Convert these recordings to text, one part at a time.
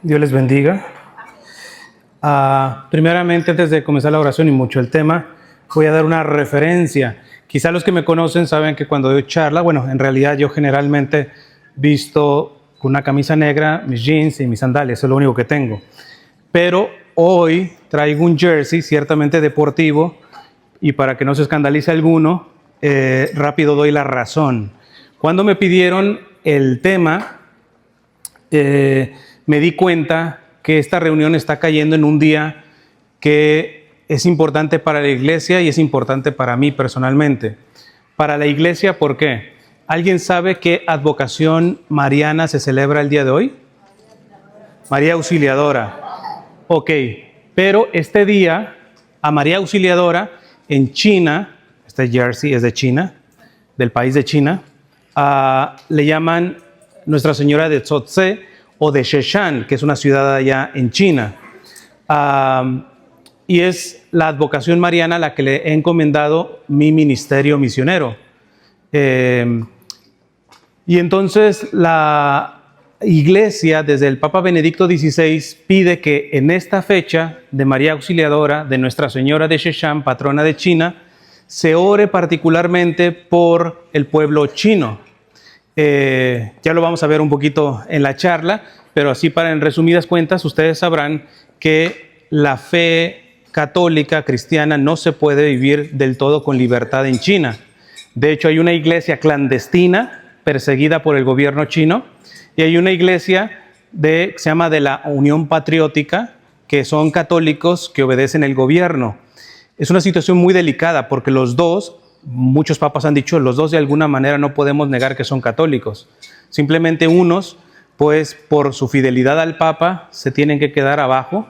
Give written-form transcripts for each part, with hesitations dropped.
Dios les bendiga. Primeramente, antes de comenzar la oración y mucho el tema, voy a dar una referencia. Quizá los que me conocen saben que cuando doy charla, bueno, en realidad yo generalmente visto con una camisa negra, mis jeans y mis sandalias, eso es lo único que tengo. Pero hoy traigo un jersey ciertamente deportivo y para que no se escandalice alguno, rápido doy la razón. Cuando me pidieron el tema, me di cuenta que esta reunión está cayendo en un día que es importante para la iglesia y es importante para mí personalmente. Para la iglesia, ¿por qué? ¿Alguien sabe qué advocación mariana se celebra el día de hoy? María Auxiliadora. Ok, pero este día a María Auxiliadora en China, este jersey es de China, del país de China, le llaman Nuestra Señora de Zhouzhe o de Sheshan, que es una ciudad allá en China. Y es la advocación mariana a la que le he encomendado mi ministerio misionero. Y entonces la Iglesia, desde el Papa Benedicto XVI, pide que en esta fecha de María Auxiliadora, de Nuestra Señora de Sheshan, patrona de China, se ore particularmente por el pueblo chino. Ya lo vamos a ver un poquito en la charla, pero así para en resumidas cuentas, ustedes sabrán que la fe católica cristiana no se puede vivir del todo con libertad en China. De hecho, hay una iglesia clandestina perseguida por el gobierno chino y hay una iglesia que se llama de la Unión Patriótica, que son católicos que obedecen el gobierno. Es una situación muy delicada porque los dos, muchos papas han dicho, los dos de alguna manera no podemos negar que son católicos. Simplemente unos, pues por su fidelidad al Papa, se tienen que quedar abajo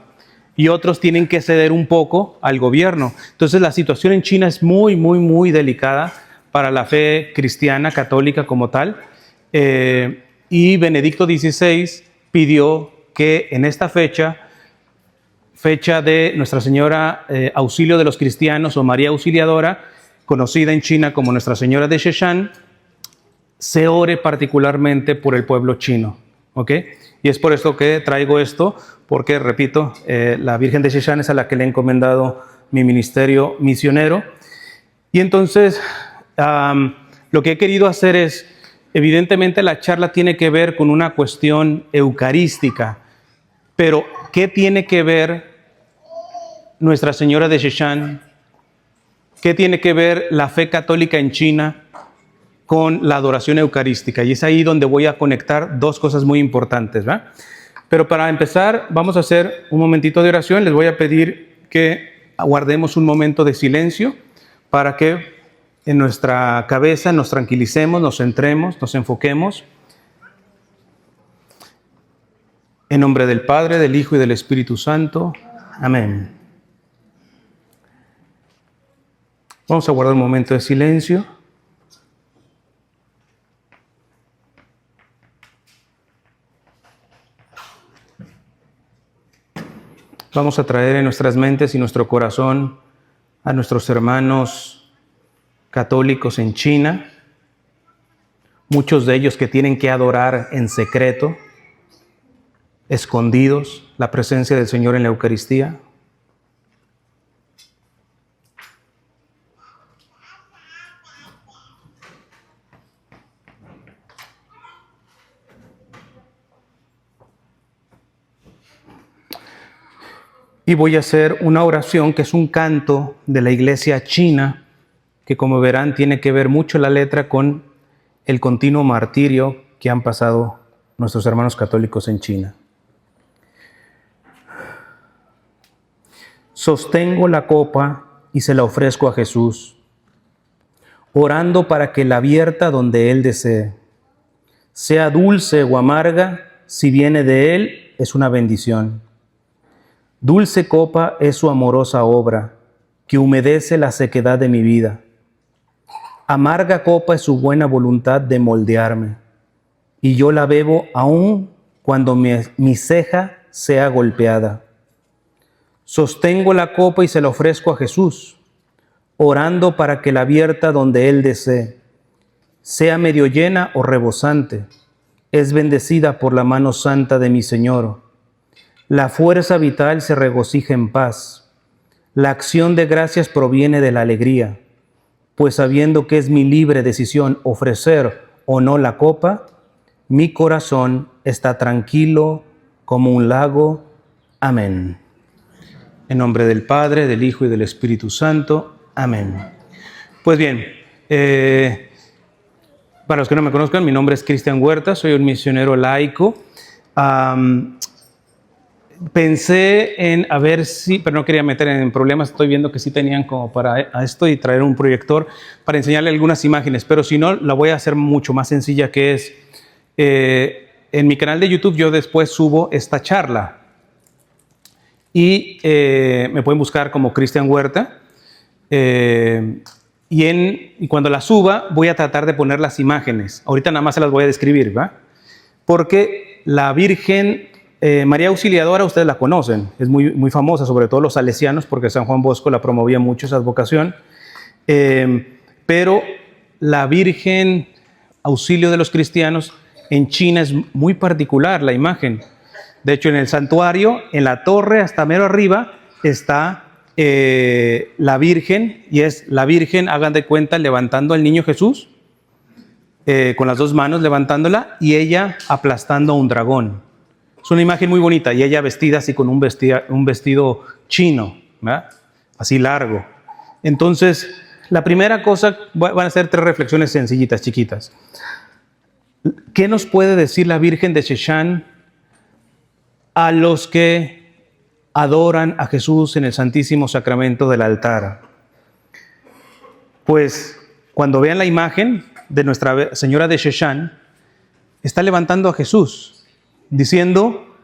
y otros tienen que ceder un poco al gobierno. Entonces la situación en China es muy, muy, muy delicada para la fe cristiana, católica como tal. Y Benedicto XVI pidió que en esta fecha de Nuestra Señora Auxilio de los Cristianos o María Auxiliadora, conocida en China como Nuestra Señora de Sheshan, se ore particularmente por el pueblo chino. ¿Ok? Y es por esto que traigo esto, porque, repito, la Virgen de Sheshan es a la que le he encomendado mi ministerio misionero. Y entonces, lo que he querido hacer es, evidentemente la charla tiene que ver con una cuestión eucarística, pero ¿qué tiene que ver Nuestra Señora de Sheshan? ¿Qué tiene que ver la fe católica en China con la adoración eucarística? Y es ahí donde voy a conectar dos cosas muy importantes, ¿verdad? Pero para empezar, vamos a hacer un momentito de oración. Les voy a pedir que guardemos un momento de silencio para que en nuestra cabeza nos tranquilicemos, nos centremos, nos enfoquemos. En nombre del Padre, del Hijo y del Espíritu Santo. Amén. Vamos a guardar un momento de silencio. Vamos a traer en nuestras mentes y nuestro corazón a nuestros hermanos católicos en China, muchos de ellos que tienen que adorar en secreto, escondidos, la presencia del Señor en la Eucaristía. Y voy a hacer una oración que es un canto de la iglesia china, que como verán tiene que ver mucho la letra con el continuo martirio que han pasado nuestros hermanos católicos en China. Sostengo la copa y se la ofrezco a Jesús, orando para que la vierta donde Él desee. Sea dulce o amarga, si viene de Él, es una bendición. Dulce copa es su amorosa obra, que humedece la sequedad de mi vida. Amarga copa es su buena voluntad de moldearme, y yo la bebo aún cuando mi ceja sea golpeada. Sostengo la copa y se la ofrezco a Jesús, orando para que la vierta donde Él desee, sea medio llena o rebosante, es bendecida por la mano santa de mi Señor, La fuerza vital se regocija en paz. La acción de gracias proviene de la alegría, pues sabiendo que es mi libre decisión ofrecer o no la copa, mi corazón está tranquilo como un lago. Amén. En nombre del Padre, del Hijo y del Espíritu Santo. Amén. Pues bien, para los que no me conozcan, mi nombre es Cristian Huerta, soy un misionero laico. Pensé en a ver si, pero no quería meter en problemas, estoy viendo que sí tenían como para esto y traer un proyector para enseñarle algunas imágenes, pero si no, la voy a hacer mucho más sencilla, que es, en mi canal de YouTube yo después subo esta charla y me pueden buscar como Cristian Huerta y cuando la suba voy a tratar de poner las imágenes, ahorita nada más se las voy a describir, ¿va? Porque la Virgen María Auxiliadora, ustedes la conocen, es muy, muy famosa, sobre todo los salesianos, porque San Juan Bosco la promovía mucho, esa advocación. Pero la Virgen Auxilio de los cristianos, en China es muy particular la imagen. De hecho, en el santuario, en la torre, hasta mero arriba, está la Virgen, y es la Virgen, hagan de cuenta, levantando al niño Jesús, con las dos manos levantándola, y ella aplastando a un dragón. Es una imagen muy bonita, y ella vestida así con un vestido chino, ¿verdad? Así largo. Entonces, la primera cosa, van a ser 3 reflexiones sencillitas, chiquitas. ¿Qué nos puede decir la Virgen de Sheshan a los que adoran a Jesús en el Santísimo Sacramento del altar? Pues, cuando vean la imagen de Nuestra Señora de Sheshan, está levantando a Jesús, diciendo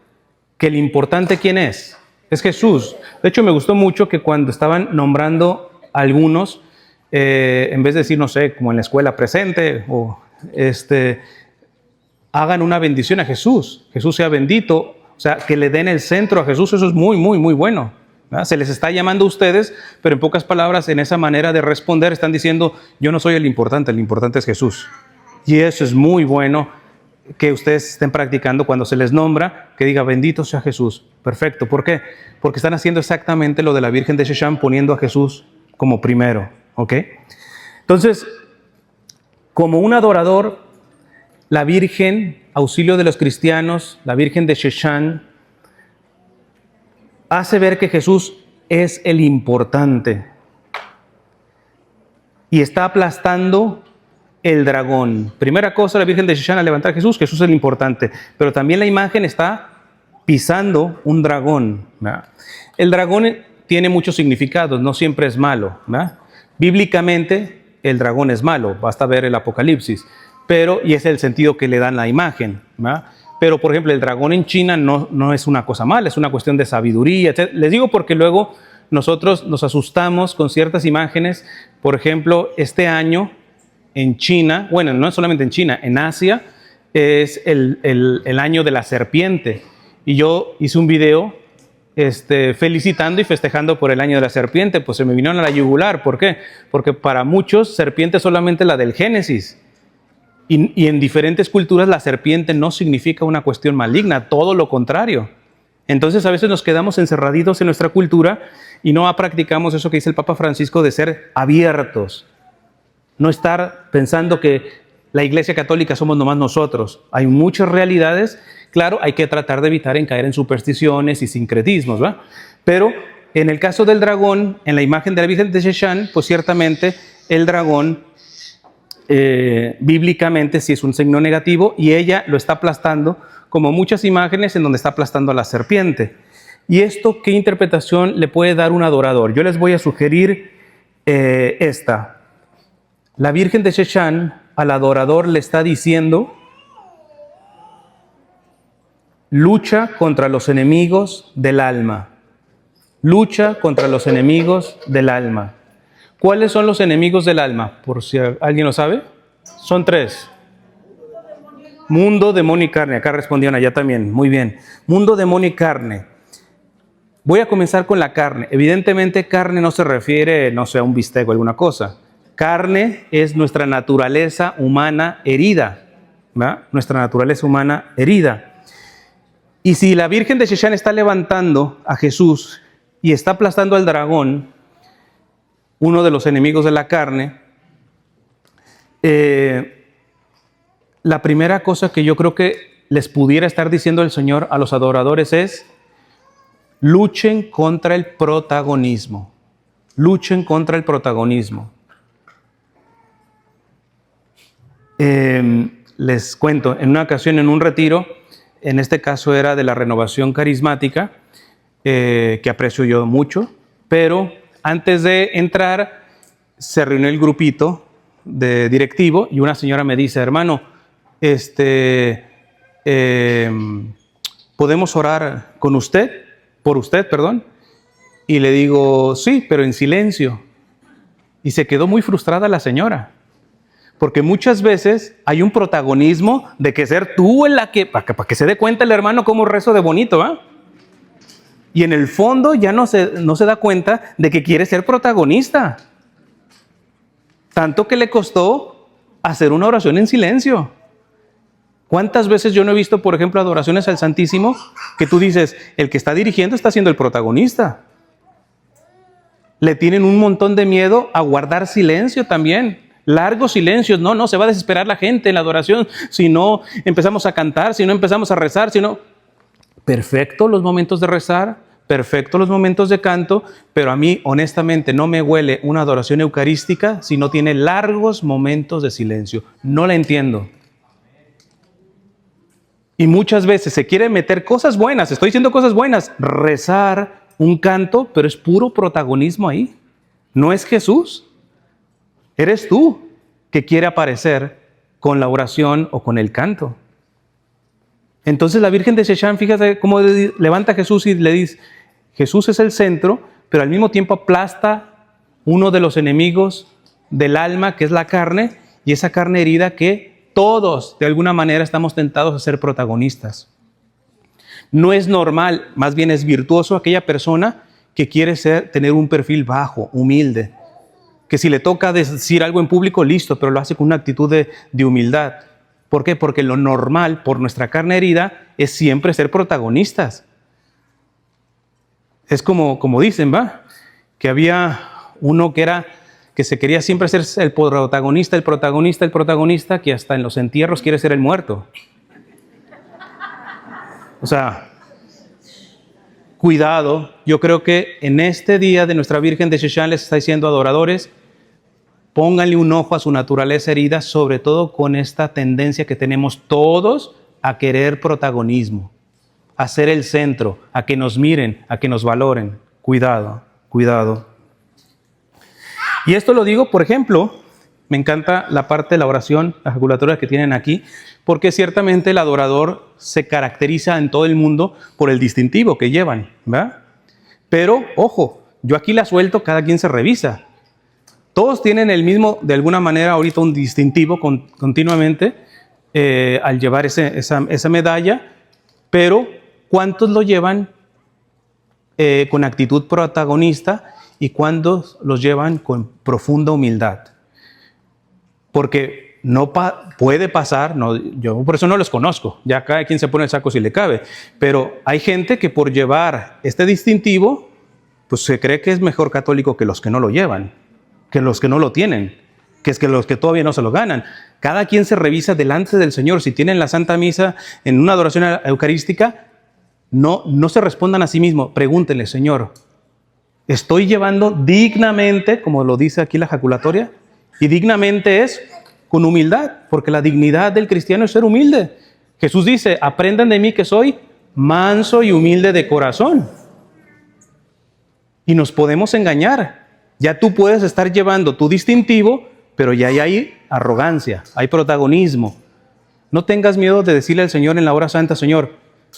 que el importante, ¿quién es? Es Jesús. De hecho, me gustó mucho que cuando estaban nombrando a algunos, en vez de decir, no sé, como en la escuela presente, o hagan una bendición a Jesús. Jesús sea bendito, o sea, que le den el centro a Jesús, eso es muy, muy, muy bueno, ¿verdad? Se les está llamando a ustedes, pero en pocas palabras, en esa manera de responder, están diciendo, yo no soy el importante es Jesús. Y eso es muy bueno, que ustedes estén practicando cuando se les nombra, que diga bendito sea Jesús. Perfecto. ¿Por qué? Porque están haciendo exactamente lo de la Virgen de Sheshan, poniendo a Jesús como primero. ¿Ok? Entonces, como un adorador, la Virgen, Auxilio de los cristianos, la Virgen de Sheshan, hace ver que Jesús es el importante y está aplastando el dragón. Primera cosa, la Virgen de Sheshan al levantar a Jesús, Jesús es el importante, pero también la imagen está pisando un dragón, ¿verdad? El dragón tiene muchos significados, no siempre es malo, ¿verdad? Bíblicamente el dragón es malo, basta ver el Apocalipsis, y es el sentido que le dan la imagen, ¿verdad? Pero por ejemplo el dragón en China no es una cosa mala, es una cuestión de sabiduría, etc. Les digo porque luego nosotros nos asustamos con ciertas imágenes. Por ejemplo, este año en China, bueno, no solamente en China, en Asia, es el año de la serpiente. Y yo hice un video felicitando y festejando por el año de la serpiente, pues se me vinieron a la yugular. ¿Por qué? Porque para muchos serpiente es solamente la del Génesis. Y en diferentes culturas la serpiente no significa una cuestión maligna, todo lo contrario. Entonces a veces nos quedamos encerraditos en nuestra cultura y no practicamos eso que dice el Papa Francisco de ser abiertos. No estar pensando que la Iglesia Católica somos nomás nosotros. Hay muchas realidades. Claro, hay que tratar de evitar en caer en supersticiones y sincretismos, ¿verdad? Pero en el caso del dragón, en la imagen de la Virgen de Sheshan, pues ciertamente el dragón bíblicamente sí es un signo negativo y ella lo está aplastando, como muchas imágenes en donde está aplastando a la serpiente. ¿Y esto qué interpretación le puede dar un adorador? Yo les voy a sugerir esta. La Virgen de Sheshan al adorador le está diciendo: lucha contra los enemigos del alma. Lucha contra los enemigos del alma. ¿Cuáles son los enemigos del alma? Por si alguien lo sabe. Son 3. Mundo, demonio y carne. Acá respondieron allá también. Muy bien. Mundo, demonio y carne. Voy a comenzar con la carne. Evidentemente, carne no se refiere, no sé, a un bistec o alguna cosa. Carne es nuestra naturaleza humana herida, ¿verdad? Nuestra naturaleza humana herida. Y si la Virgen de Sheshan está levantando a Jesús y está aplastando al dragón, uno de los enemigos de la carne, la primera cosa que yo creo que les pudiera estar diciendo el Señor a los adoradores es: luchen contra el protagonismo. Luchen contra el protagonismo. Les cuento, en una ocasión, en un retiro, en este caso era de la Renovación Carismática, que aprecio yo mucho, pero antes de entrar se reunió el grupito de directivo y una señora me dice: hermano, ¿podemos orar con usted? Por usted, perdón. Y le digo: sí, pero en silencio. Y se quedó muy frustrada la señora, porque muchas veces hay un protagonismo de que ser tú en la que, para que se dé cuenta el hermano cómo rezo de bonito, ¿va? Y en el fondo ya no se da cuenta de que quiere ser protagonista. Tanto que le costó hacer una oración en silencio. ¿Cuántas veces yo no he visto, por ejemplo, adoraciones al Santísimo que tú dices, el que está dirigiendo está siendo el protagonista? Le tienen un montón de miedo a guardar silencio también. Largos silencios. No, se va a desesperar la gente en la adoración si no empezamos a cantar, si no empezamos a rezar, si no... Perfecto los momentos de rezar, perfecto los momentos de canto, pero a mí honestamente no me huele una adoración eucarística si no tiene largos momentos de silencio. No la entiendo. Y muchas veces se quiere meter cosas buenas, estoy diciendo cosas buenas, rezar, un canto, pero es puro protagonismo ahí. No es Jesús. Eres tú que quiere aparecer con la oración o con el canto. Entonces la Virgen de Sheshan, fíjate cómo levanta a Jesús y le dice: Jesús es el centro, pero al mismo tiempo aplasta uno de los enemigos del alma, que es la carne, y esa carne herida que todos de alguna manera estamos tentados a ser protagonistas. No es normal, más bien es virtuoso aquella persona que quiere tener un perfil bajo, humilde, que si le toca decir algo en público, listo, pero lo hace con una actitud de humildad. ¿Por qué? Porque lo normal, por nuestra carne herida, es siempre ser protagonistas. Es como dicen, ¿va? Que había uno que se quería siempre ser el protagonista, que hasta en los entierros quiere ser el muerto. O sea, cuidado. Yo creo que en este día de nuestra Virgen de Sheshan les está diciendo: adoradores, pónganle un ojo a su naturaleza herida, sobre todo con esta tendencia que tenemos todos a querer protagonismo, a ser el centro, a que nos miren, a que nos valoren. Cuidado, cuidado. Y esto lo digo, por ejemplo, me encanta la parte de la oración, la ejaculatoria que tienen aquí, porque ciertamente el adorador se caracteriza en todo el mundo por el distintivo que llevan, ¿verdad? Pero, ojo, yo aquí la suelto, cada quien se revisa. Todos tienen el mismo, de alguna manera, ahorita un distintivo continuamente al llevar esa medalla, pero ¿cuántos lo llevan con actitud protagonista y cuántos los llevan con profunda humildad? Porque no puede pasar, yo por eso no los conozco, ya cada quien se pone el saco si le cabe, pero hay gente que por llevar este distintivo, pues se cree que es mejor católico que los que no lo llevan, que los que no lo tienen, que es que los que todavía no se lo ganan. Cada quien se revisa delante del Señor. Si tienen la Santa Misa en una adoración eucarística, no se respondan a sí mismos. Pregúntenle: Señor, ¿estoy llevando dignamente, como lo dice aquí la ejaculatoria? Y dignamente es con humildad, porque la dignidad del cristiano es ser humilde. Jesús dice: aprendan de mí que soy manso y humilde de corazón. Y nos podemos engañar. Ya tú puedes estar llevando tu distintivo, pero ya hay arrogancia, hay protagonismo. No tengas miedo de decirle al Señor en la hora santa: Señor,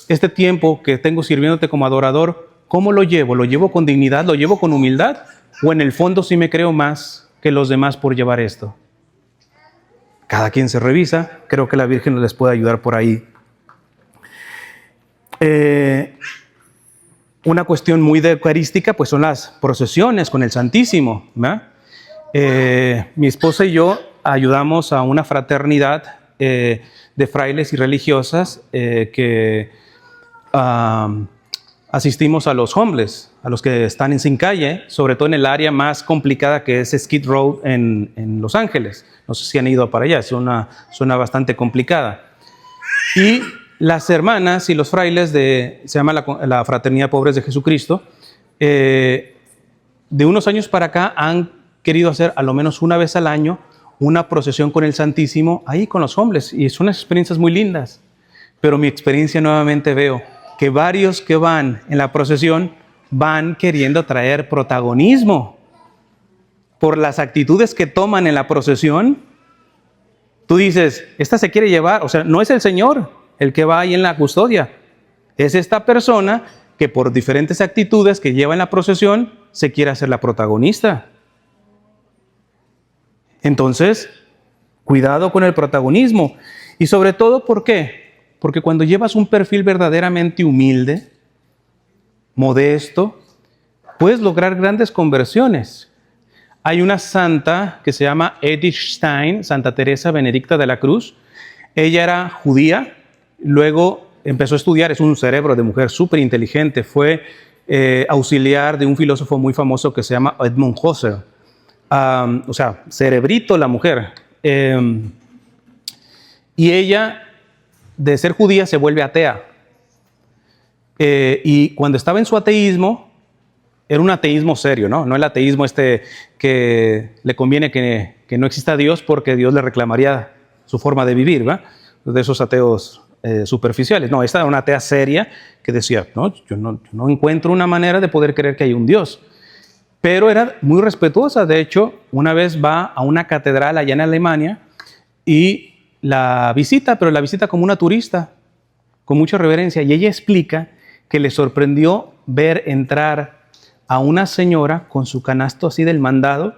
este tiempo que tengo sirviéndote como adorador, ¿cómo lo llevo? ¿Lo llevo con dignidad? ¿Lo llevo con humildad? ¿O en el fondo sí me creo más que los demás por llevar esto? Cada quien se revisa. Creo que la Virgen les puede ayudar por ahí. Una cuestión muy eucarística pues son las procesiones con el Santísimo, ¿verdad? Mi esposa y yo ayudamos a una fraternidad de frailes y religiosas que asistimos a los homeless, a los que están sin calle, sobre todo en el área más complicada que es Skid Row en Los Ángeles. No sé si han ido para allá, es una zona bastante complicada. Y las hermanas y los frailes se llama la Fraternidad Pobres de Jesucristo, de unos años para acá han querido hacer a lo menos una vez al año una procesión con el Santísimo ahí con los hombres, y son unas experiencias muy lindas. Pero mi experiencia nuevamente veo que varios que van en la procesión van queriendo traer protagonismo por las actitudes que toman en la procesión. Tú dices, esta se quiere llevar, o sea, no es el Señor el que va ahí en la custodia, es esta persona que por diferentes actitudes que lleva en la procesión se quiere hacer la protagonista. Entonces, cuidado con el protagonismo. Y sobre todo, ¿por qué? Porque cuando llevas un perfil verdaderamente humilde, modesto, puedes lograr grandes conversiones. Hay una santa que se llama Edith Stein, Santa Teresa Benedicta de la Cruz. Ella era judía, luego empezó a estudiar, es un cerebro de mujer súper inteligente, fue auxiliar de un filósofo muy famoso que se llama Edmund Husserl. O sea, cerebrito la mujer. Y ella, de ser judía, se vuelve atea. Y cuando estaba en su ateísmo, era un ateísmo serio, ¿no? No el ateísmo que le conviene que no exista Dios porque Dios le reclamaría su forma de vivir, ¿verdad? De esos ateos superficiales. No, esta era una atea seria que decía, no, yo no encuentro una manera de poder creer que hay un Dios. Pero era muy respetuosa. De hecho, una vez va a una catedral allá en Alemania y la visita, pero la visita como una turista, con mucha reverencia. Y ella explica que le sorprendió ver entrar a una señora con su canasto así del mandado,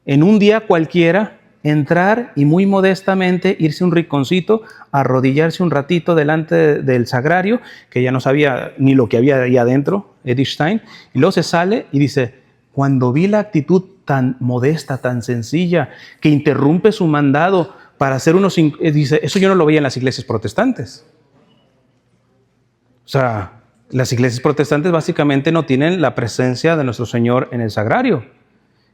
en un día cualquiera, entrar y muy modestamente irse a un rinconcito, arrodillarse un ratito delante del sagrario, que ya no sabía ni lo que había ahí adentro, Edith Stein, y luego se sale y dice, cuando vi la actitud tan modesta, tan sencilla, que interrumpe su mandado para hacer dice, eso yo no lo veía en las iglesias protestantes. O sea, las iglesias protestantes básicamente no tienen la presencia de nuestro Señor en el sagrario.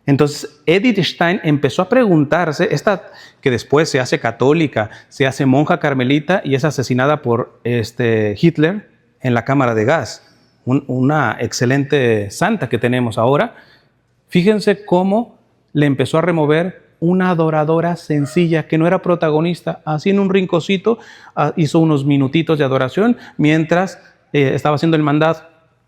Entonces, Edith Stein empezó a preguntarse, esta que después se hace católica, se hace monja carmelita y es asesinada por Hitler en la cámara de gas. Una excelente santa que tenemos ahora. Fíjense cómo le empezó a remover una adoradora sencilla que no era protagonista. Así en un rinconcito hizo unos minutitos de adoración mientras estaba haciendo el mandado.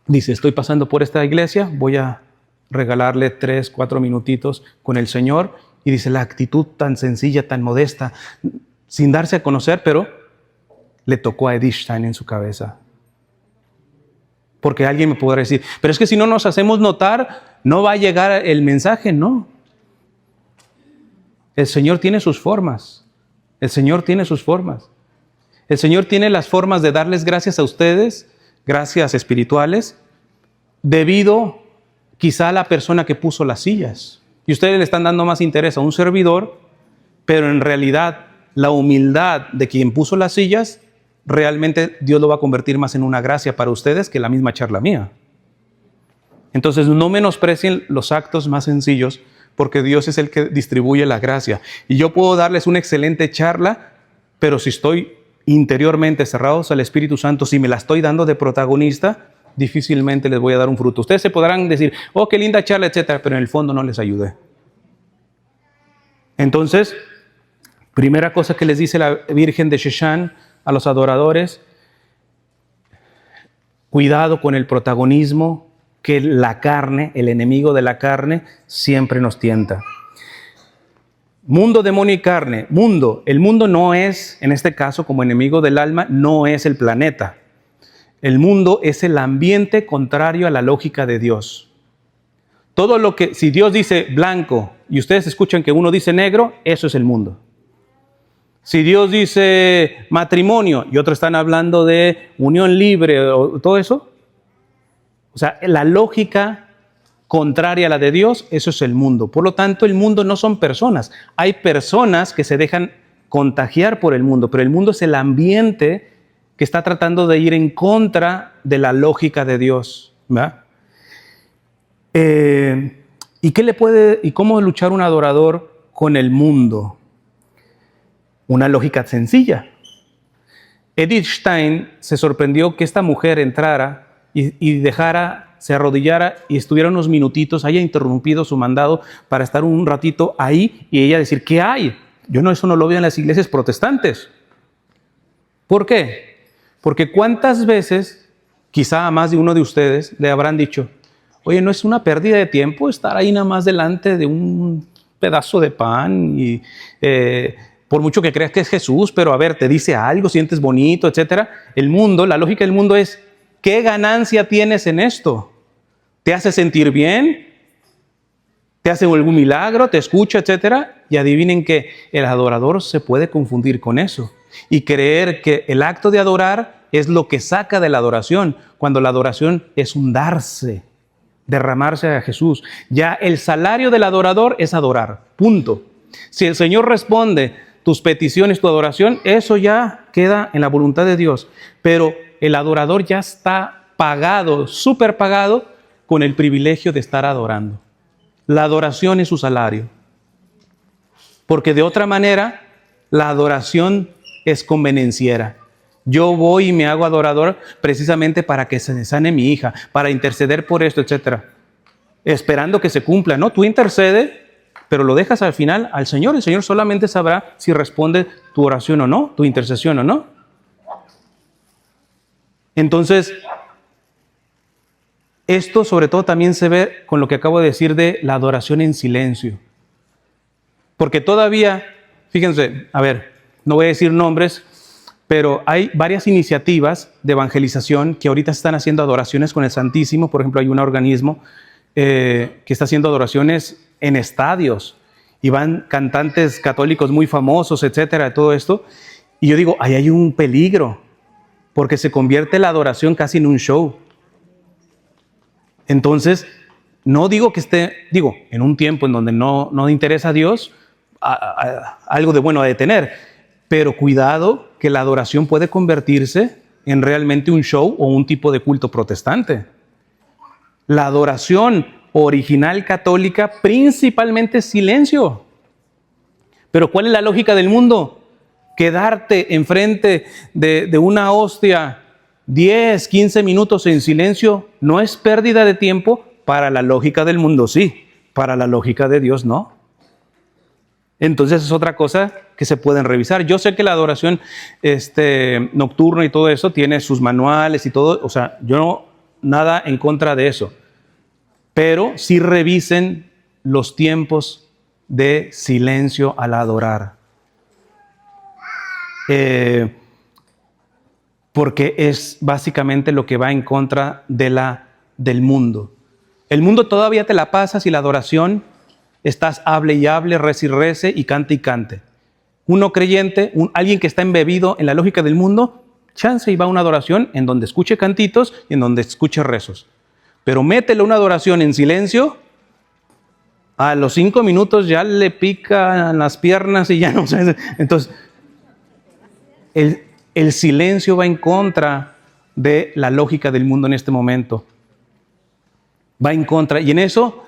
Dice, estoy pasando por esta iglesia, voy a regalarle 3, 4 minutitos con el Señor. Y dice, la actitud tan sencilla, tan modesta, sin darse a conocer, pero le tocó a Edith Stein en su cabeza. Porque alguien me podrá decir, pero es que si no nos hacemos notar, no va a llegar el mensaje. No. El Señor tiene sus formas. El Señor tiene sus formas. El Señor tiene las formas de darles gracias a ustedes, gracias espirituales, debido quizá a la persona que puso las sillas. Y ustedes le están dando más interés a un servidor, pero en realidad la humildad de quien puso las sillas, realmente Dios lo va a convertir más en una gracia para ustedes que la misma charla mía. Entonces no menosprecien los actos más sencillos, porque Dios es el que distribuye la gracia. Y yo puedo darles una excelente charla, pero si estoy interiormente cerrados al Espíritu Santo, si me la estoy dando de protagonista, difícilmente les voy a dar un fruto. Ustedes se podrán decir, oh, qué linda charla, etcétera, pero en el fondo no les ayudé. Entonces, primera cosa que les dice la Virgen de Sheshan a los adoradores, cuidado con el protagonismo que la carne, el enemigo de la carne, siempre nos tienta. Mundo, demonio y carne. Mundo. El mundo no es, en este caso, como enemigo del alma, no es el planeta. El mundo es el ambiente contrario a la lógica de Dios. Todo lo que, si Dios dice blanco y ustedes escuchan que uno dice negro, eso es el mundo. Si Dios dice matrimonio y otros están hablando de unión libre o todo eso, o sea, la lógica contraria a la de Dios, eso es el mundo. Por lo tanto, el mundo no son personas. Hay personas que se dejan contagiar por el mundo, pero el mundo es el ambiente que está tratando de ir en contra de la lógica de Dios, ¿verdad? ¿Y cómo luchar un adorador con el mundo? Una lógica sencilla. Edith Stein se sorprendió que esta mujer entrara y se arrodillara y estuviera unos minutitos, haya interrumpido su mandado para estar un ratito ahí y ella decir, ¿qué hay? Eso no lo veo en las iglesias protestantes. ¿Por qué? Porque cuántas veces, quizá a más de uno de ustedes, le habrán dicho, oye, ¿no es una pérdida de tiempo estar ahí nada más delante de un pedazo de pan y por mucho que creas que es Jesús, pero a ver, te dice algo, sientes bonito, etcétera? El mundo, la lógica del mundo es, ¿qué ganancia tienes en esto? ¿Te hace sentir bien? ¿Te hace algún milagro? ¿Te escucha, etcétera? Y adivinen que el adorador se puede confundir con eso y creer que el acto de adorar es lo que saca de la adoración, cuando la adoración es un darse, derramarse a Jesús. Ya el salario del adorador es adorar, punto. Si el Señor responde tus peticiones, tu adoración, eso ya queda en la voluntad de Dios. Pero el adorador ya está pagado, súper pagado, con el privilegio de estar adorando. La adoración es su salario. Porque de otra manera, la adoración es convenenciera. Yo voy y me hago adorador precisamente para que se sane mi hija, para interceder por esto, etc. Esperando que se cumpla, ¿no? Tú intercede, pero lo dejas al final al Señor. El Señor solamente sabrá si responde tu oración o no, tu intercesión o no. Entonces, esto sobre todo también se ve con lo que acabo de decir de la adoración en silencio. Porque todavía, fíjense, a ver, no voy a decir nombres, pero hay varias iniciativas de evangelización que ahorita están haciendo adoraciones con el Santísimo. Por ejemplo, hay un organismo que está haciendo adoraciones en estadios y van cantantes católicos muy famosos, etcétera, todo esto. Y yo digo, ahí hay un peligro, porque se convierte la adoración casi en un show. Entonces, no digo que en un tiempo en donde no interesa a Dios, algo de bueno ha de tener, pero cuidado que la adoración puede convertirse en realmente un show o un tipo de culto protestante. La adoración original católica principalmente es silencio. Pero ¿cuál es la lógica del mundo? Quedarte enfrente de una hostia 10, 15 minutos en silencio no es pérdida de tiempo. Para la lógica del mundo sí, para la lógica de Dios no. Entonces es otra cosa que se pueden revisar. Yo sé que la adoración nocturna y todo eso tiene sus manuales y todo, o sea, nada en contra de eso. Pero sí revisen los tiempos de silencio al adorar. Porque es básicamente lo que va en contra del mundo. El mundo todavía te la pasa si la adoración estás hable y hable, rece y rece y cante y cante. Uno creyente, alguien que está embebido en la lógica del mundo, chance y va a una adoración en donde escuche cantitos y en donde escuche rezos. Pero métele una adoración en silencio, a los 5 minutos ya le pican las piernas y ya no sé. Entonces, el silencio va en contra de la lógica del mundo en este momento. Va en contra. Y en eso,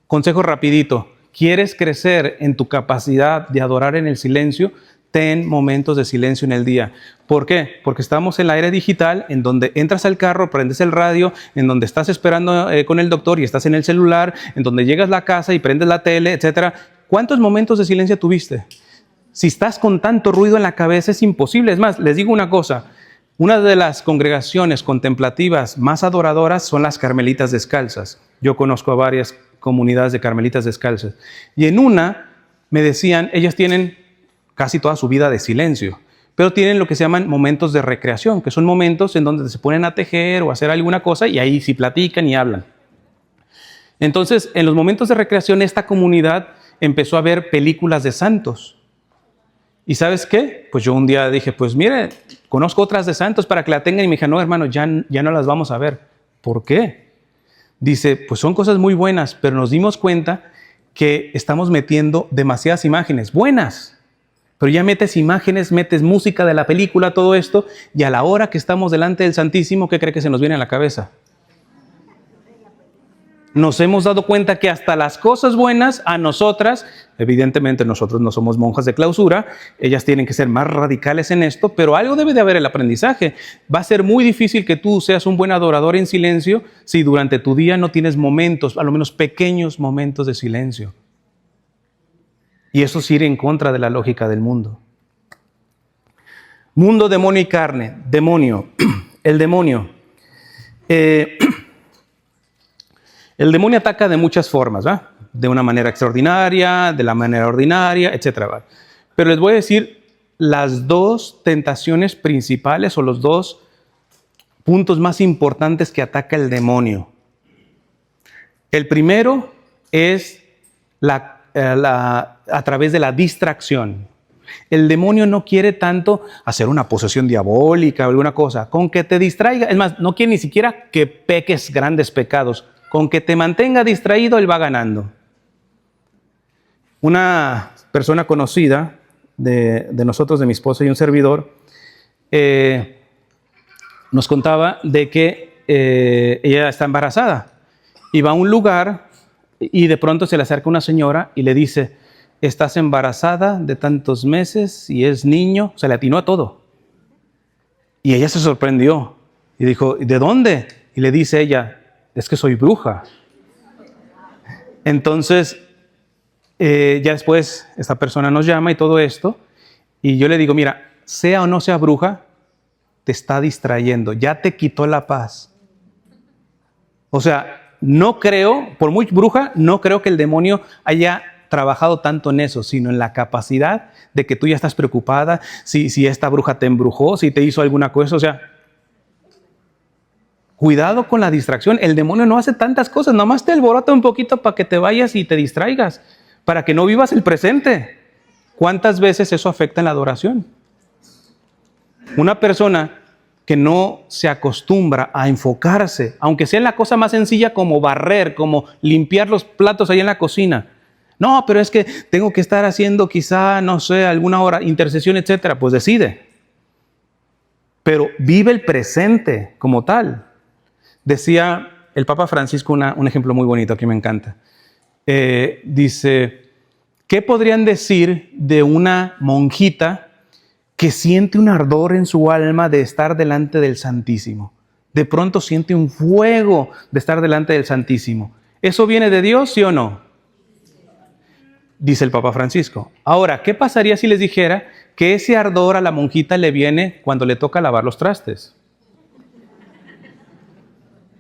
consejo rapidito, ¿quieres crecer en tu capacidad de adorar en el silencio? Ten momentos de silencio en el día. ¿Por qué? Porque estamos en la era digital, en donde entras al carro, prendes el radio, en donde estás esperando con el doctor y estás en el celular, en donde llegas a la casa y prendes la tele, etc. ¿Cuántos momentos de silencio tuviste? Si estás con tanto ruido en la cabeza es imposible. Es más, les digo una cosa. Una de las congregaciones contemplativas más adoradoras son las Carmelitas Descalzas. Yo conozco a varias comunidades de Carmelitas Descalzas. Y en una me decían, ellas tienen casi toda su vida de silencio, pero tienen lo que se llaman momentos de recreación, que son momentos en donde se ponen a tejer o a hacer alguna cosa y ahí sí platican y hablan. Entonces, en los momentos de recreación, esta comunidad empezó a ver películas de santos. ¿Y sabes qué? Pues yo un día dije, pues mire, conozco otras de santos para que la tengan. Y me dijo, no, hermano, ya no las vamos a ver. ¿Por qué? Dice, pues son cosas muy buenas, pero nos dimos cuenta que estamos metiendo demasiadas imágenes buenas, Pero ya metes imágenes, metes música de la película, todo esto, y a la hora que estamos delante del Santísimo, ¿qué cree que se nos viene a la cabeza? Nos hemos dado cuenta que hasta las cosas buenas a nosotras, evidentemente nosotros no somos monjas de clausura, ellas tienen que ser más radicales en esto, pero algo debe de haber el aprendizaje. Va a ser muy difícil que tú seas un buen adorador en silencio si durante tu día no tienes momentos, a lo menos pequeños momentos de silencio. Y eso es ir en contra de la lógica del mundo. Mundo, demonio y carne. Demonio. El demonio. El demonio ataca de muchas formas, ¿va? De una manera extraordinaria, de la manera ordinaria, etc. ¿va? Pero les voy a decir las dos tentaciones principales o los dos puntos más importantes que ataca el demonio. El primero es a través de la distracción. El demonio no quiere tanto hacer una posesión diabólica o alguna cosa, con que te distraiga. Es más, no quiere ni siquiera que peques grandes pecados. Con que te mantenga distraído, él va ganando. Una persona conocida de nosotros, de mi esposa y un servidor, nos contaba de que ella está embarazada y va a un lugar y de pronto se le acerca una señora y le dice: estás embarazada de tantos meses y es niño. Se le atinó a todo. Y ella se sorprendió y dijo: ¿de dónde? Y le dice ella: es que soy bruja. Entonces, ya después esta persona nos llama y todo esto, y yo le digo: mira, sea o no sea bruja, te está distrayendo, ya te quitó la paz. O sea, no creo, por muy bruja, no creo que el demonio haya trabajado tanto en eso, sino en la capacidad de que tú ya estás preocupada, si esta bruja te embrujó, si te hizo alguna cosa, o sea, cuidado con la distracción. El demonio no hace tantas cosas, nomás te alborota un poquito para que te vayas y te distraigas, para que no vivas el presente. ¿Cuántas veces eso afecta en la adoración? Una persona que no se acostumbra a enfocarse, aunque sea en la cosa más sencilla como barrer, como limpiar los platos ahí en la cocina. No, pero es que tengo que estar haciendo quizá, no sé, alguna hora, intercesión, etcétera. Pues decide. Pero vive el presente como tal. Decía el Papa Francisco un ejemplo muy bonito que me encanta. Dice: ¿qué podrían decir de una monjita que siente un ardor en su alma de estar delante del Santísimo? De pronto siente un fuego de estar delante del Santísimo. ¿Eso viene de Dios, sí o no? Dice el Papa Francisco. Ahora, ¿qué pasaría si les dijera que ese ardor a la monjita le viene cuando le toca lavar los trastes?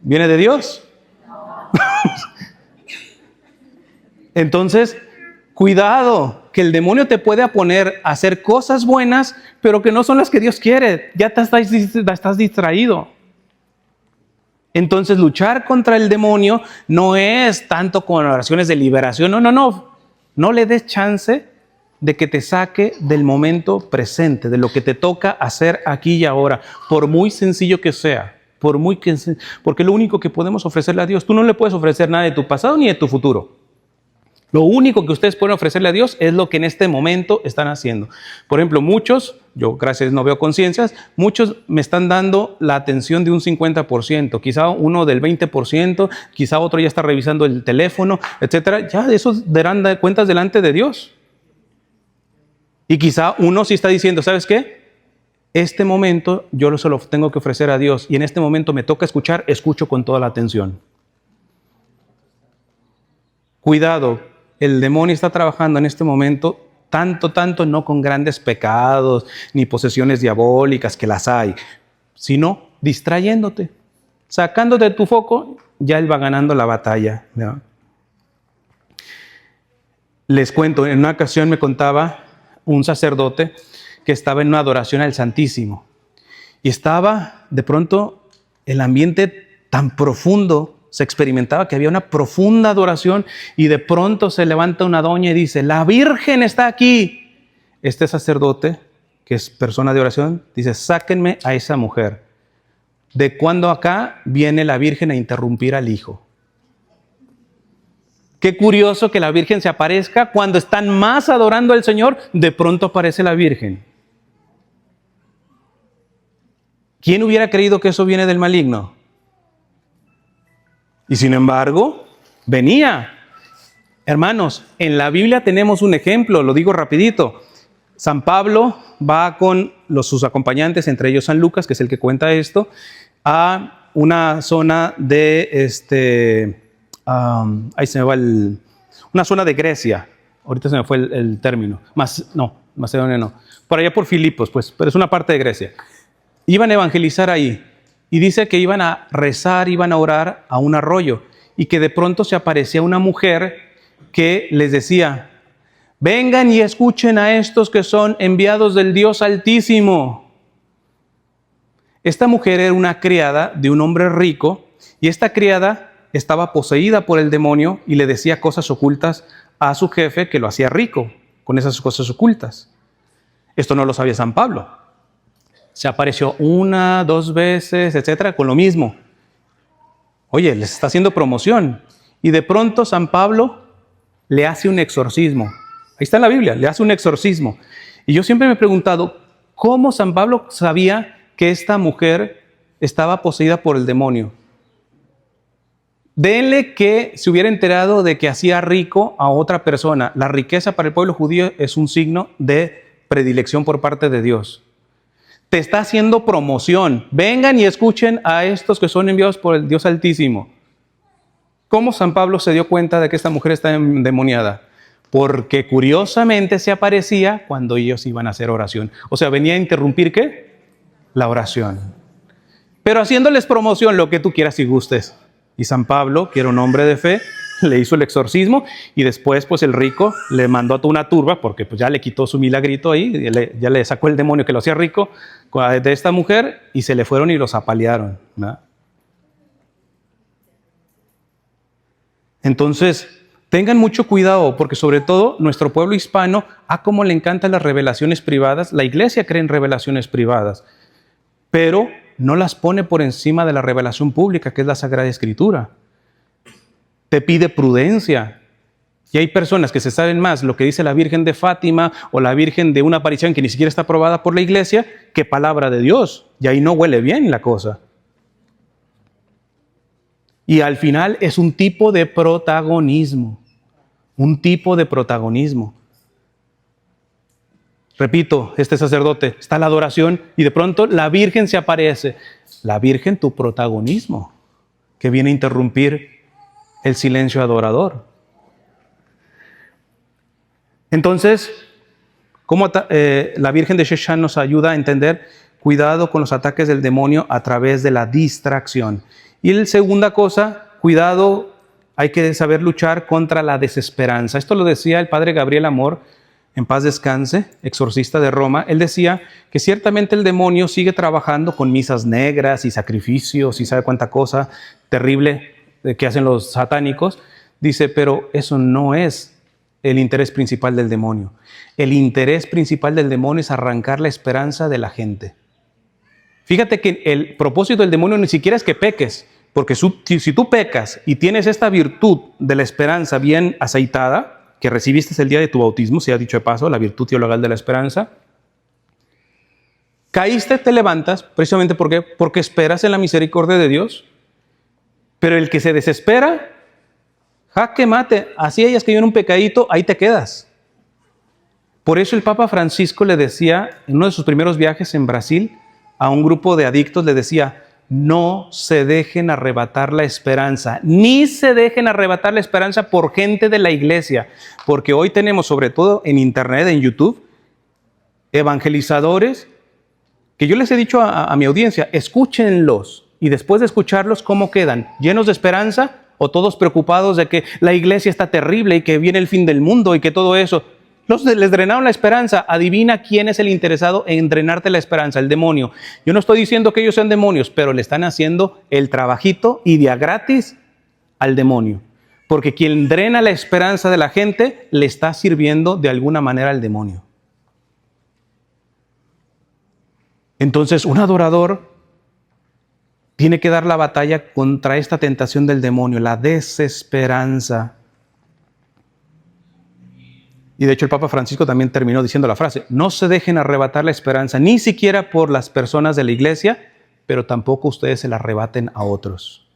¿Viene de Dios? Entonces, cuidado, que el demonio te puede poner a hacer cosas buenas, pero que no son las que Dios quiere. Ya estás distraído. Entonces, luchar contra el demonio no es tanto con oraciones de liberación. No. No le des chance de que te saque del momento presente, de lo que te toca hacer aquí y ahora, por muy sencillo que sea. Porque lo único que podemos ofrecerle a Dios, tú no le puedes ofrecer nada de tu pasado ni de tu futuro. Lo único que ustedes pueden ofrecerle a Dios es lo que en este momento están haciendo. Por ejemplo, muchos, yo gracias no veo conciencias, muchos me están dando la atención de un 50%, quizá uno del 20%, quizá otro ya está revisando el teléfono, etcétera. Ya esos darán cuentas delante de Dios. Y quizá uno sí está diciendo: ¿sabes qué? Este momento yo se lo tengo que ofrecer a Dios y en este momento me toca escuchar, escucho con toda la atención. Cuidado, el demonio está trabajando en este momento tanto, no con grandes pecados ni posesiones diabólicas, que las hay, sino distrayéndote, sacándote de tu foco, ya él va ganando la batalla, ¿no? Les cuento, en una ocasión me contaba un sacerdote que estaba en una adoración al Santísimo. Y estaba, de pronto, el ambiente tan profundo, se experimentaba que había una profunda adoración y de pronto se levanta una doña y dice: la Virgen está aquí. Este sacerdote, que es persona de oración, dice: sáquenme a esa mujer. ¿De cuándo acá viene la Virgen a interrumpir al hijo? Qué curioso que la Virgen se aparezca cuando están más adorando al Señor, de pronto aparece la Virgen. ¿Quién hubiera creído que eso viene del maligno? Y sin embargo, venía. Hermanos, en la Biblia tenemos un ejemplo, lo digo rapidito. San Pablo va con sus acompañantes, entre ellos San Lucas, que es el que cuenta esto, a una zona de, ahí se me va una zona de Grecia. Ahorita se me fue el término. Macedonia no. Por allá por Filipos, pues, pero es una parte de Grecia. Iban a evangelizar ahí. Y dice que iban a rezar, iban a orar a un arroyo. Y que de pronto se aparecía una mujer que les decía: vengan y escuchen a estos que son enviados del Dios Altísimo. Esta mujer era una criada de un hombre rico, y esta criada estaba poseída por el demonio y le decía cosas ocultas a su jefe que lo hacía rico con esas cosas ocultas. Esto no lo sabía San Pablo. Se apareció 1, 2 veces, etcétera, con lo mismo. Oye, les está haciendo promoción. Y de pronto San Pablo le hace un exorcismo. Ahí está en la Biblia, le hace un exorcismo. Y yo siempre me he preguntado, ¿cómo San Pablo sabía que esta mujer estaba poseída por el demonio? Denle que se hubiera enterado de que hacía rico a otra persona. La riqueza para el pueblo judío es un signo de predilección por parte de Dios. Te está haciendo promoción. Vengan y escuchen a estos que son enviados por el Dios Altísimo. ¿Cómo San Pablo se dio cuenta de que esta mujer está endemoniada? Porque curiosamente se aparecía cuando ellos iban a hacer oración. O sea, venía a interrumpir, ¿qué? La oración. Pero haciéndoles promoción, lo que tú quieras y gustes. Y San Pablo, que era un hombre de fe, le hizo el exorcismo, y después pues el rico le mandó a toda una turba, porque pues ya le quitó su milagrito ahí, ya le sacó el demonio que lo hacía rico de esta mujer, y se le fueron y los apalearon, ¿no? Entonces, tengan mucho cuidado, porque sobre todo nuestro pueblo hispano, como le encantan las revelaciones privadas. La iglesia cree en revelaciones privadas, pero no las pone por encima de la revelación pública, que es la Sagrada Escritura. Te pide prudencia. Y hay personas que se saben más lo que dice la Virgen de Fátima o la Virgen de una aparición que ni siquiera está aprobada por la iglesia que palabra de Dios. Y ahí no huele bien la cosa. Y al final es un tipo de protagonismo. Un tipo de protagonismo. Repito, este sacerdote está en la adoración y de pronto la Virgen se aparece. La Virgen, tu protagonismo, que viene a interrumpir el silencio adorador. Entonces, ¿cómo la Virgen de Sheshan nos ayuda a entender? Cuidado con los ataques del demonio a través de la distracción. Y la segunda cosa, cuidado, hay que saber luchar contra la desesperanza. Esto lo decía el padre Gabriel Amor, en paz descanse, exorcista de Roma. Él decía que ciertamente el demonio sigue trabajando con misas negras y sacrificios y sabe cuánta cosa terrible que hacen los satánicos. Dice, pero eso no es el interés principal del demonio. El interés principal del demonio es arrancar la esperanza de la gente. Fíjate que el propósito del demonio ni siquiera es que peques, porque si tú pecas y tienes esta virtud de la esperanza bien aceitada, que recibiste el día de tu bautismo, se ha dicho de paso, la virtud teologal de la esperanza, caíste, te levantas, precisamente porque esperas en la misericordia de Dios, pero el que se desespera, jaque mate, así hayas caído en un pecadito, ahí te quedas. Por eso el Papa Francisco le decía, en uno de sus primeros viajes en Brasil, a un grupo de adictos le decía, no se dejen arrebatar la esperanza, ni se dejen arrebatar la esperanza por gente de la iglesia, porque hoy tenemos, sobre todo en internet, en YouTube, evangelizadores, que yo les he dicho a mi audiencia, escúchenlos, y después de escucharlos, ¿cómo quedan? ¿Llenos de esperanza o todos preocupados de que la iglesia está terrible y que viene el fin del mundo y que todo eso? Les drenaron la esperanza. Adivina quién es el interesado en drenarte la esperanza, el demonio. Yo no estoy diciendo que ellos sean demonios, pero le están haciendo el trabajito y de a gratis al demonio. Porque quien drena la esperanza de la gente le está sirviendo de alguna manera al demonio. Entonces, un adorador tiene que dar la batalla contra esta tentación del demonio, la desesperanza. Y de hecho el Papa Francisco también terminó diciendo la frase: no se dejen arrebatar la esperanza, ni siquiera por las personas de la iglesia, pero tampoco ustedes se la arrebaten a otros.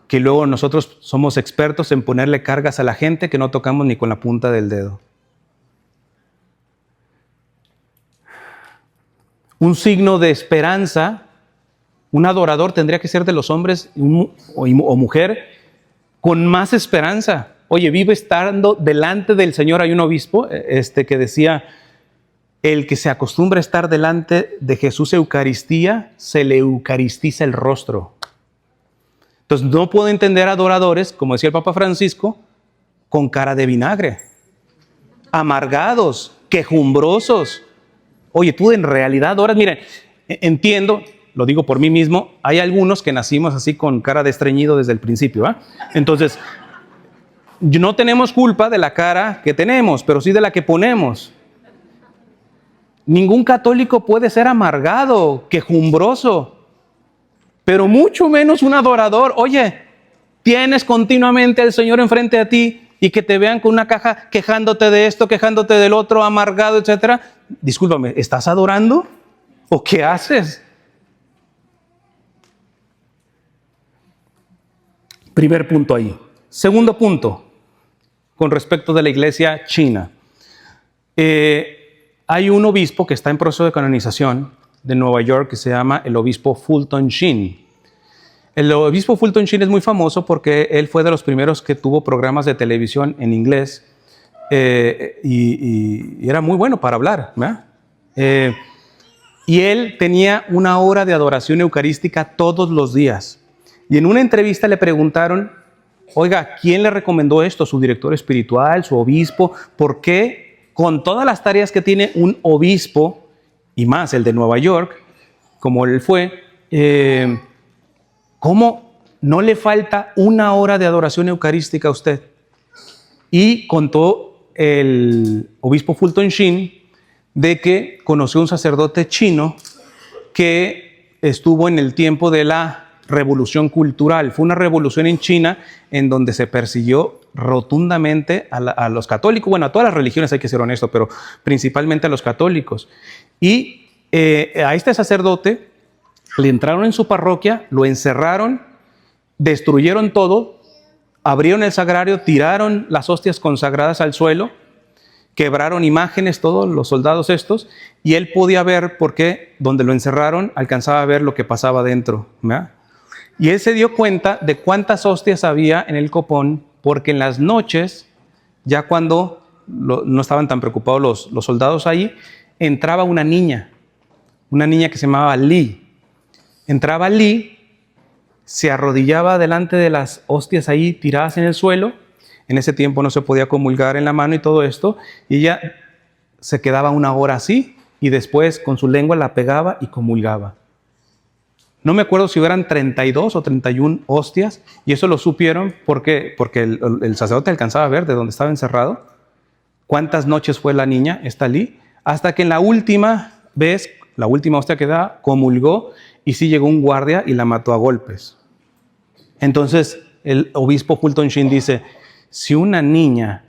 Que luego nosotros somos expertos en ponerle cargas a la gente que no tocamos ni con la punta del dedo. Un signo de esperanza, un adorador tendría que ser de los hombres o mujer con más esperanza. Oye, vive estando delante del Señor. Hay un obispo que decía: el que se acostumbra a estar delante de Jesús Eucaristía, se le eucaristiza el rostro. Entonces no puedo entender adoradores, como decía el Papa Francisco, con cara de vinagre, amargados, quejumbrosos. Oye, tú en realidad adoras. Miren, entiendo, lo digo por mí mismo, hay algunos que nacimos así con cara de estreñido desde el principio, ¿eh? Entonces, no tenemos culpa de la cara que tenemos, pero sí de la que ponemos. Ningún católico puede ser amargado, quejumbroso, pero mucho menos un adorador. Oye, tienes continuamente al Señor enfrente a ti y que te vean con una caja quejándote de esto, quejándote del otro, amargado, etcétera. Discúlpame, ¿estás adorando? ¿O qué haces? Primer punto ahí. Segundo punto, con respecto de la iglesia china. Hay un obispo que está en proceso de canonización de Nueva York que se llama el obispo Fulton Sheen. El obispo Fulton Sheen es muy famoso porque él fue de los primeros que tuvo programas de televisión en inglés y era muy bueno para hablar, ¿verdad? Y él tenía una hora de adoración eucarística todos los días. Y en una entrevista le preguntaron: oiga, ¿quién le recomendó esto? ¿Su director espiritual, su obispo? ¿Por qué, con todas las tareas que tiene un obispo, y más el de Nueva York, como él fue, cómo no le falta una hora de adoración eucarística a usted? Y contó el obispo Fulton Sheen de que conoció a un sacerdote chino que estuvo en el tiempo de la revolución cultural. Fue una revolución en China en donde se persiguió rotundamente a los católicos, bueno, a todas las religiones, hay que ser honesto, pero principalmente a los católicos. Y a este sacerdote le entraron en su parroquia, lo encerraron, destruyeron todo, abrieron el sagrario, tiraron las hostias consagradas al suelo, quebraron imágenes, todos los soldados estos, y él podía ver, porque donde lo encerraron alcanzaba a ver lo que pasaba dentro, ¿verdad? Y él se dio cuenta de cuántas hostias había en el copón, porque en las noches, ya cuando no estaban tan preocupados los soldados ahí, entraba una niña que se llamaba Li. Entraba Li, se arrodillaba delante de las hostias ahí tiradas en el suelo. En ese tiempo no se podía comulgar en la mano y todo esto, y ella se quedaba una hora así, y después con su lengua la pegaba y comulgaba. No me acuerdo si eran 32 o 31 hostias, y eso lo supieron porque el sacerdote alcanzaba a ver de donde estaba encerrado cuántas noches fue la niña, esta Li, hasta que en la última vez, la última hostia que da, comulgó, y sí llegó un guardia y la mató a golpes. Entonces el obispo Fulton Sheen dice: si una niña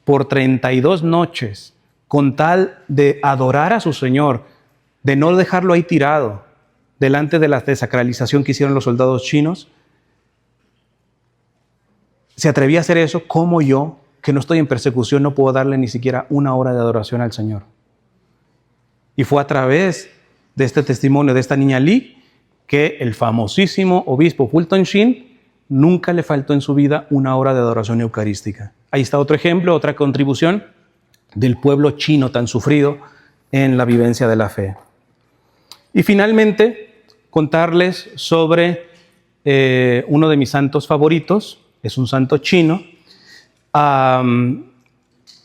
por 32 noches, con tal de adorar a su Señor, de no dejarlo ahí tirado, delante de la desacralización que hicieron los soldados chinos, se atrevía a hacer eso, ¿cómo yo, que no estoy en persecución, no puedo darle ni siquiera una hora de adoración al Señor? Y fue a través de este testimonio de esta niña Li que el famosísimo obispo Fulton Sheen nunca le faltó en su vida una hora de adoración eucarística. Ahí está otro ejemplo, otra contribución del pueblo chino tan sufrido en la vivencia de la fe. Y finalmente, contarles sobre uno de mis santos favoritos. Es un santo chino.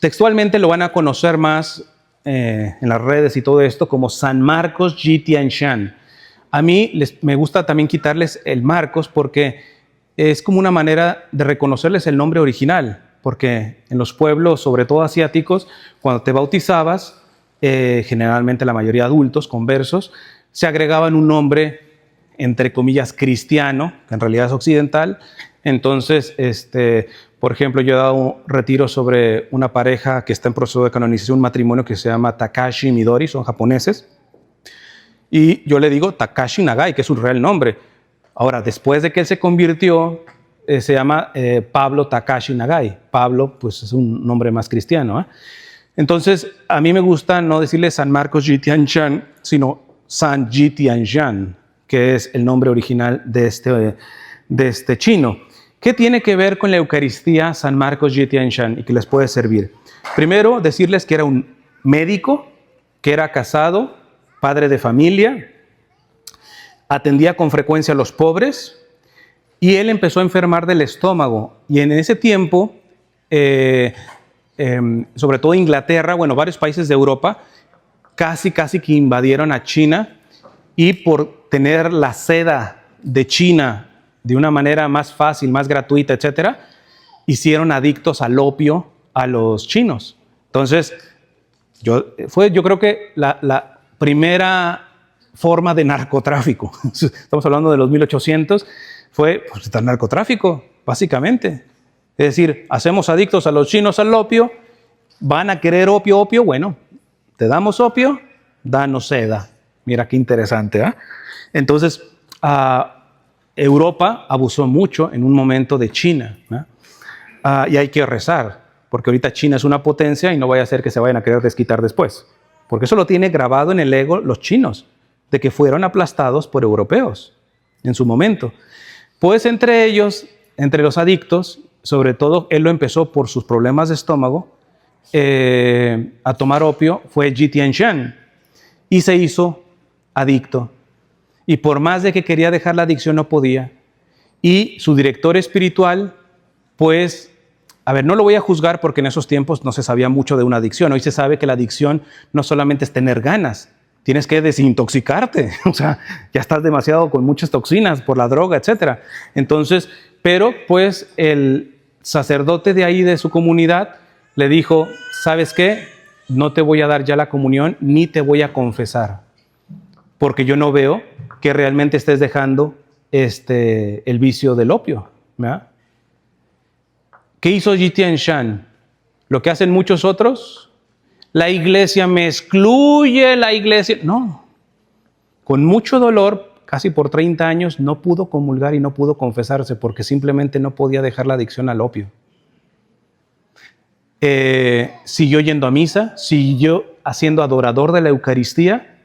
Textualmente lo van a conocer más en las redes y todo esto como San Marcos Ji Tianshan. A mí me gusta también quitarles el Marcos porque es como una manera de reconocerles el nombre original, porque en los pueblos, sobre todo asiáticos, cuando te bautizabas, generalmente la mayoría adultos, conversos, se agregaban un nombre, entre comillas, cristiano, que en realidad es occidental. Entonces, Por ejemplo, yo he dado un retiro sobre una pareja que está en proceso de canonización, un matrimonio que se llama Takashi y Midori, son japoneses. Y yo le digo Takashi Nagai, que es un real nombre. Ahora, después de que él se convirtió, se llama Pablo Takashi Nagai. Pablo, pues es un nombre más cristiano, ¿eh? Entonces, a mí me gusta no decirle San Marcos Jitianshan, sino San Jitianshan, que es el nombre original de este chino. ¿Qué tiene que ver con la Eucaristía San Marcos Jitianshan y que les puede servir? Primero, decirles que era un médico, que era casado, padre de familia, atendía con frecuencia a los pobres y él empezó a enfermar del estómago. Y en ese tiempo, sobre todo Inglaterra, bueno, varios países de Europa, casi que invadieron a China y por tener la seda de China de una manera más fácil, más gratuita, etcétera, hicieron adictos al opio a los chinos. Entonces, yo creo que la primera forma de narcotráfico, estamos hablando de los 1800, fue pues, el narcotráfico, básicamente. Es decir, hacemos adictos a los chinos al opio, van a querer opio, bueno, te damos opio, danos seda. Mira qué interesante, ¿eh? Entonces, Europa abusó mucho en un momento de China, ¿eh? Y hay que rezar, porque ahorita China es una potencia y no vaya a ser que se vayan a querer desquitar después. Porque eso lo tiene grabado en el ego los chinos, de que fueron aplastados por europeos en su momento. Pues entre ellos, entre los adictos, sobre todo él lo empezó por sus problemas de estómago, a tomar opio, fue Jitianshan y se hizo adicto. Y por más de que quería dejar la adicción, no podía. Y su director espiritual, pues, a ver, no lo voy a juzgar porque en esos tiempos no se sabía mucho de una adicción. Hoy se sabe que la adicción no solamente es tener ganas, tienes que desintoxicarte. O sea, ya estás demasiado con muchas toxinas por la droga, etc. Entonces, pero pues el sacerdote de ahí, de su comunidad, le dijo, ¿sabes qué? No te voy a dar ya la comunión ni te voy a confesar, porque yo no veo que realmente estés dejando el vicio del opio, ¿verdad? ¿Qué hizo Jitianshan? Lo que hacen muchos otros. La iglesia me excluye, la iglesia... No. Con mucho dolor, casi por 30 años, no pudo comulgar y no pudo confesarse porque simplemente no podía dejar la adicción al opio. Siguió yendo a misa, siguió siendo adorador de la Eucaristía,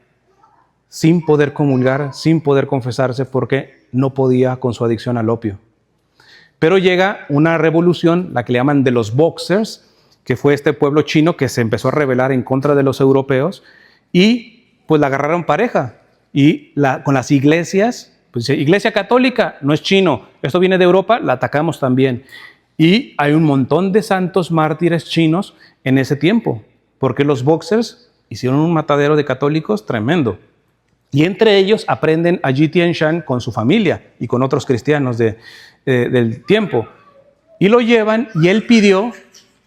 sin poder comulgar, sin poder confesarse porque no podía con su adicción al opio. Pero llega una revolución, la que le llaman de los Boxers, que fue este pueblo chino que se empezó a rebelar en contra de los europeos y pues la agarraron pareja. Y con las iglesias, pues iglesia católica no es chino, esto viene de Europa, la atacamos también. Y hay un montón de santos mártires chinos en ese tiempo, porque los Boxers hicieron un matadero de católicos tremendo. Y entre ellos aprenden a Jitianshan con su familia y con otros cristianos del tiempo. Y lo llevan y él pidió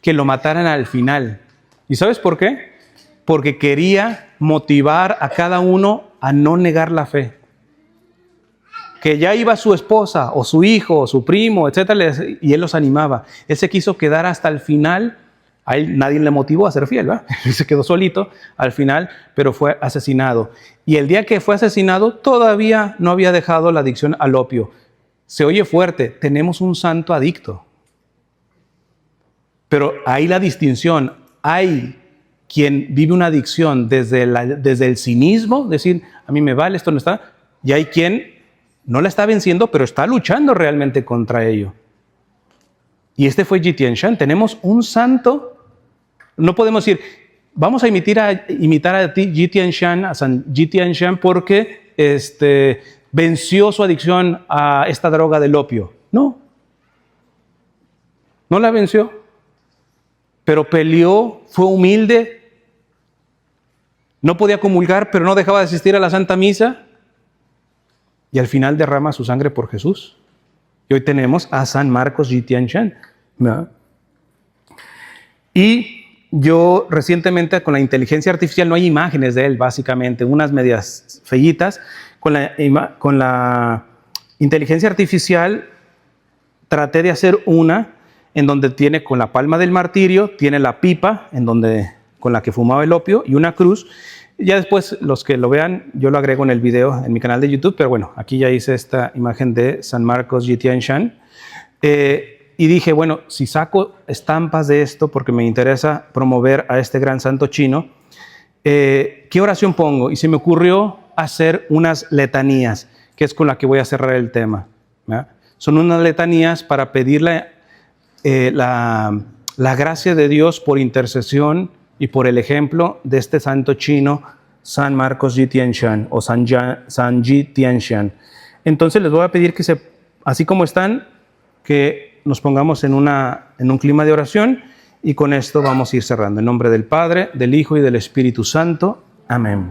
que lo mataran al final. ¿Y sabes por qué? Porque quería motivar a cada uno a no negar la fe. Que ya iba su esposa o su hijo o su primo, etcétera, y él los animaba. Él se quiso quedar hasta el final. A él nadie le motivó a ser fiel, ¿verdad? Él se quedó solito al final, pero fue asesinado. Y el día que fue asesinado todavía no había dejado la adicción al opio. Se oye fuerte, tenemos un santo adicto. Pero ahí la distinción, hay quien vive una adicción desde el cinismo, decir, a mí me vale, esto no está, y hay quien no la está venciendo, pero está luchando realmente contra ello. Y este fue Jitianshan. Tenemos un santo. No podemos decir, vamos a imitar a Jitianshan, a San Jitianshan, porque venció su adicción a esta droga del opio. No. No la venció. Pero peleó, fue humilde. No podía comulgar, pero no dejaba de asistir a la Santa Misa. Y al final derrama su sangre por Jesús. Y hoy tenemos a San Marcos Jitianshan, ¿no? Y yo recientemente con la inteligencia artificial, no hay imágenes de él básicamente, unas medias feyitas, con la inteligencia artificial traté de hacer una en donde tiene con la palma del martirio, tiene la pipa con la que fumaba el opio y una cruz. Ya después, los que lo vean, yo lo agrego en el video en mi canal de YouTube, pero bueno, aquí ya hice esta imagen de San Marcos Jitianshan. Y dije, bueno, si saco estampas de esto, porque me interesa promover a este gran santo chino, ¿qué oración pongo? Y se me ocurrió hacer unas letanías, que es con la que voy a cerrar el tema, ¿verdad? Son unas letanías para pedirle la gracia de Dios por intercesión y por el ejemplo de este santo chino, San Marcos Jitianshan o San Jitianshan. Entonces les voy a pedir que así como están, que nos pongamos en un clima de oración, y con esto vamos a ir cerrando. En nombre del Padre, del Hijo y del Espíritu Santo. Amén.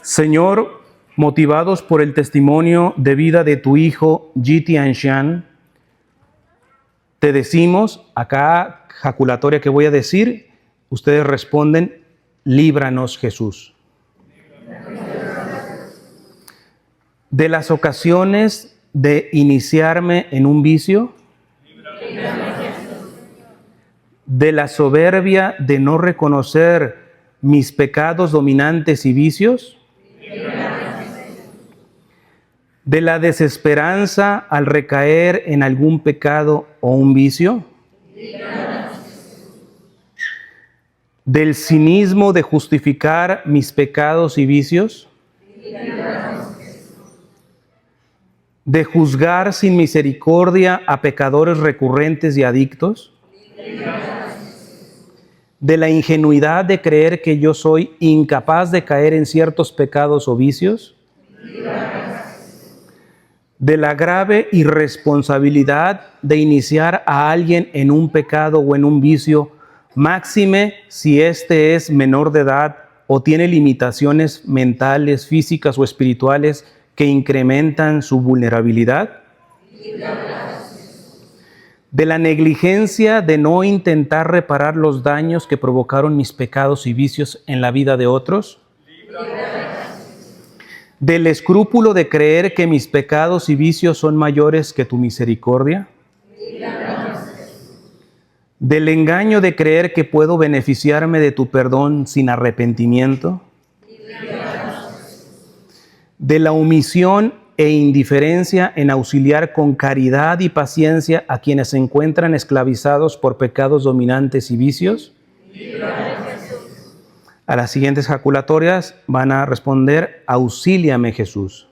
Señor, motivados por el testimonio de vida de tu Hijo Jitianshan, te decimos, acá jaculatoria que voy a decir, ustedes responden, líbranos Jesús. De las ocasiones de iniciarme en un vicio, de la soberbia de no reconocer mis pecados dominantes y vicios, de la desesperanza al recaer en algún pecado o un vicio, del cinismo de justificar mis pecados y vicios, de juzgar sin misericordia a pecadores recurrentes y adictos, de la ingenuidad de creer que yo soy incapaz de caer en ciertos pecados o vicios, de la grave irresponsabilidad de iniciar a alguien en un pecado o en un vicio, máxime si éste es menor de edad o tiene limitaciones mentales, físicas o espirituales que incrementan su vulnerabilidad, de la negligencia de no intentar reparar los daños que provocaron mis pecados y vicios en la vida de otros, del escrúpulo de creer que mis pecados y vicios son mayores que tu misericordia, del engaño de creer que puedo beneficiarme de tu perdón sin arrepentimiento, de la omisión e indiferencia en auxiliar con caridad y paciencia a quienes se encuentran esclavizados por pecados dominantes y vicios. A las siguientes jaculatorias van a responder, auxíliame Jesús.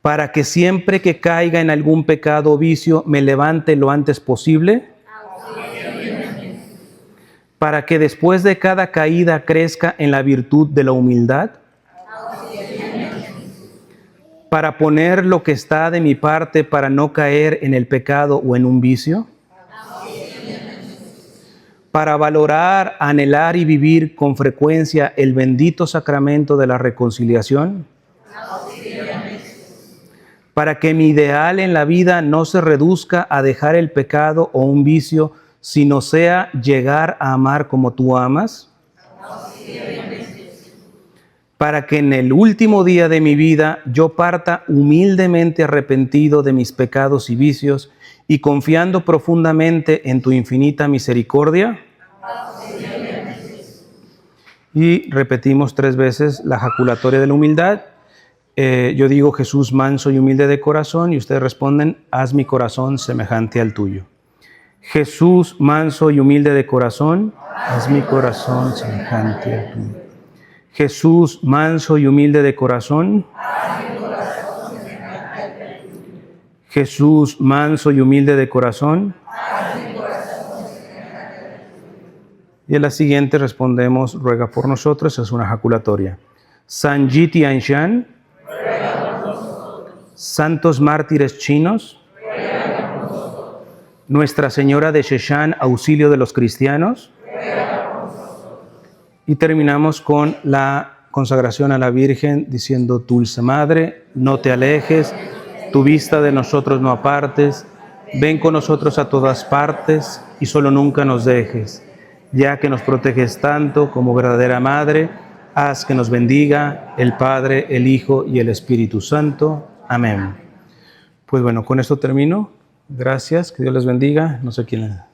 Para que siempre que caiga en algún pecado o vicio me levante lo antes posible. Para que después de cada caída crezca en la virtud de la humildad. Para poner lo que está de mi parte para no caer en el pecado o en un vicio. Para valorar, anhelar y vivir con frecuencia el bendito sacramento de la reconciliación. Para que mi ideal en la vida no se reduzca a dejar el pecado o un vicio, sino sea llegar a amar como tú amas. Para que en el último día de mi vida yo parta humildemente arrepentido de mis pecados y vicios y confiando profundamente en tu infinita misericordia. Y repetimos 3 veces la jaculatoria de la humildad. Yo digo Jesús manso y humilde de corazón y ustedes responden, haz mi corazón semejante al tuyo. Jesús manso y humilde de corazón, haz mi corazón semejante al tuyo. Jesús manso y humilde de corazón, Jesús manso y humilde de corazón. Y a la siguiente respondemos, ruega por nosotros, es una jaculatoria. San Jitianshan, santos mártires chinos, Nuestra Señora de Sheshan, auxilio de los cristianos. Y terminamos con la consagración a la Virgen diciendo, Dulce Madre, no te alejes, tu vista de nosotros no apartes, ven con nosotros a todas partes y solo nunca nos dejes. Ya que nos proteges tanto como verdadera Madre, haz que nos bendiga el Padre, el Hijo y el Espíritu Santo. Amén. Pues bueno, con esto termino. Gracias, que Dios les bendiga. No sé quién.